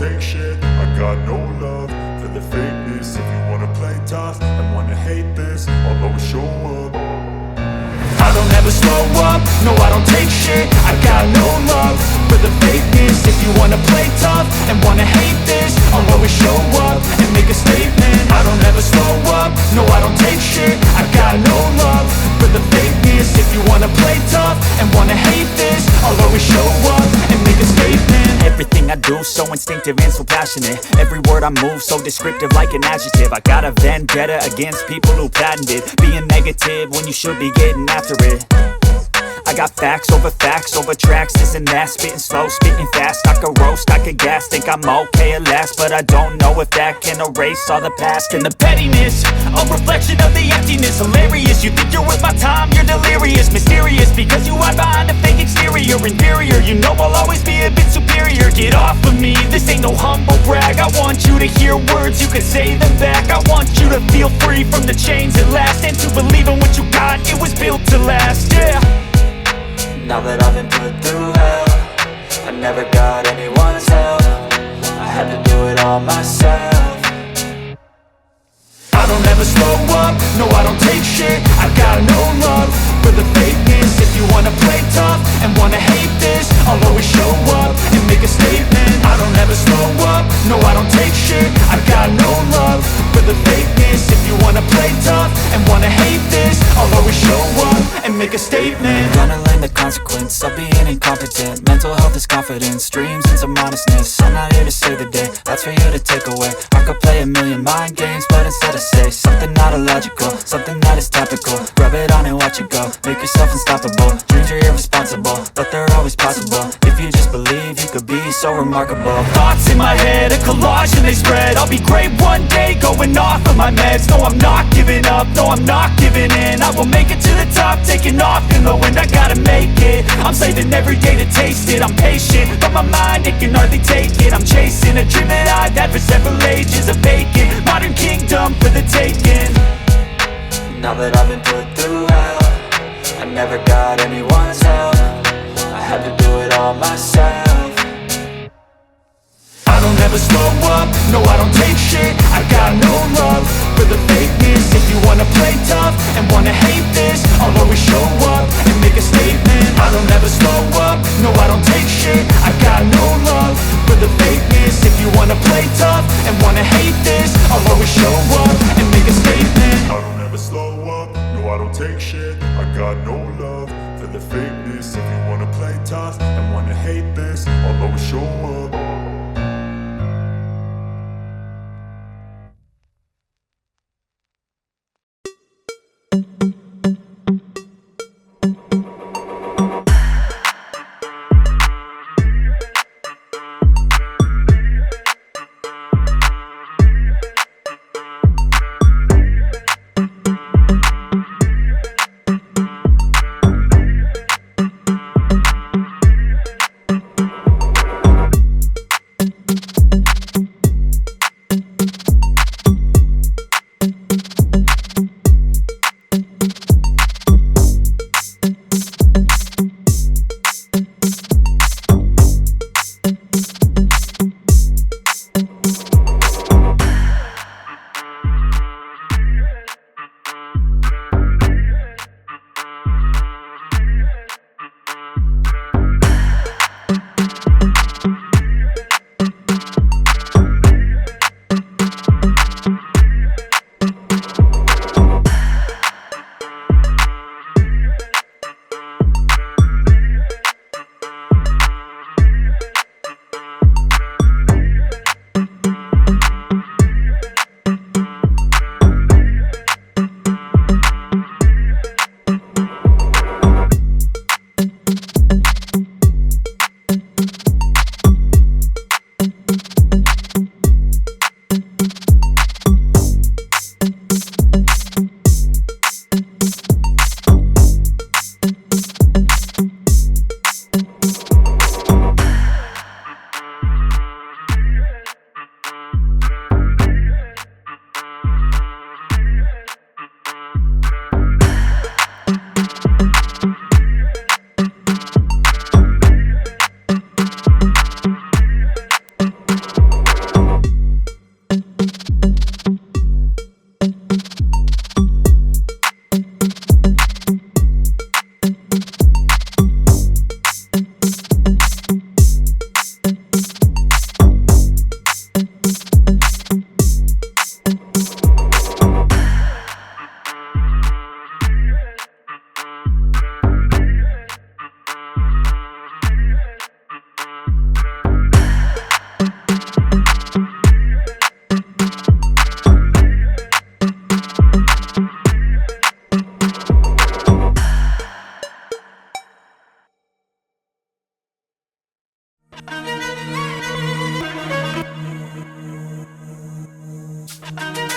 take shit. I got no love for the fakeness. If you wanna play tough and wanna hate this, I'll always show up. I don't ever slow up, no I don't take shit. I got no love for the fakeness. If you wanna play tough and wanna hate this, I'll always show up and make a statement. I don't ever slow up, no I don't take shit. I got no love for the fakeness. If you wanna play tough and wanna hate this, I'll always show up and make a statement. Everything I do so instinctive and so passionate. Every word I move so descriptive like an adjective. I got a vendetta against people who patented being negative when you should be getting after it. I got facts over tracks, this and that. Spitting slow, spitting fast. I could roast, I could gas. Think I'm okay at last, but I don't know if that can erase all the past. And the pettiness, a reflection of the emptiness. Hilarious, you think you're worth my time, you're delirious. Mysterious, because you hide behind a fake exterior. Inferior, you know I'll always be a bit superior. Get off of me, this ain't no humble brag. I want you to hear words, you can say them back. I want you to feel free from the chains at last, and to believe in what you got, it was built to last, yeah. Now that I've been put through hell, I never got anyone's help. I had to do it all myself. I don't ever slow up, no I don't take shit. I got no love for the fakeness. If you wanna play tough and wanna hate this, I'll always show up and make a statement. I don't ever slow up, no I don't take shit. I got no love for the fakeness. If you wanna play tough and wanna hate this, I'll always show up and make a statement. Gonna learn the consequence of being incompetent. Mental health is confidence, dreams and some honestness. I'm not here to save the day, that's for you to take away. I could play a million mind games, but instead I say something not illogical, something that is topical. Rub it on and watch it go, make yourself unstoppable. Dreams are irresponsible, but they're always possible. If you just believe, you could be so remarkable. Thoughts in my head, a collage and they spread. I'll be great one day, going off of my meds. No, I'm not giving up, no, I'm not giving in. I will make it to the top, taking off in the wind. I gotta make it, I'm saving every day to taste it. I'm patient, but my mind, it can hardly take it. I'm chasing a dream that I've had for several ages. A vacant, modern kingdom for the taking. Now that I've been put through hell, I never got anyone's help. I had to do it all myself. I don't ever slow up, no I don't take shit. I got no love for the fakeness. If you wanna play tough and wanna hate this, I'll always show up and make a statement. I don't ever slow up, no I don't take shit. I got no love for the fakeness. If you wanna play tough and wanna hate this, I'll always show up and make a statement. I don't ever slow up, no I don't take shit. I got no love for the fakeness. If you wanna play tough and wanna hate this, I'll always show up. it.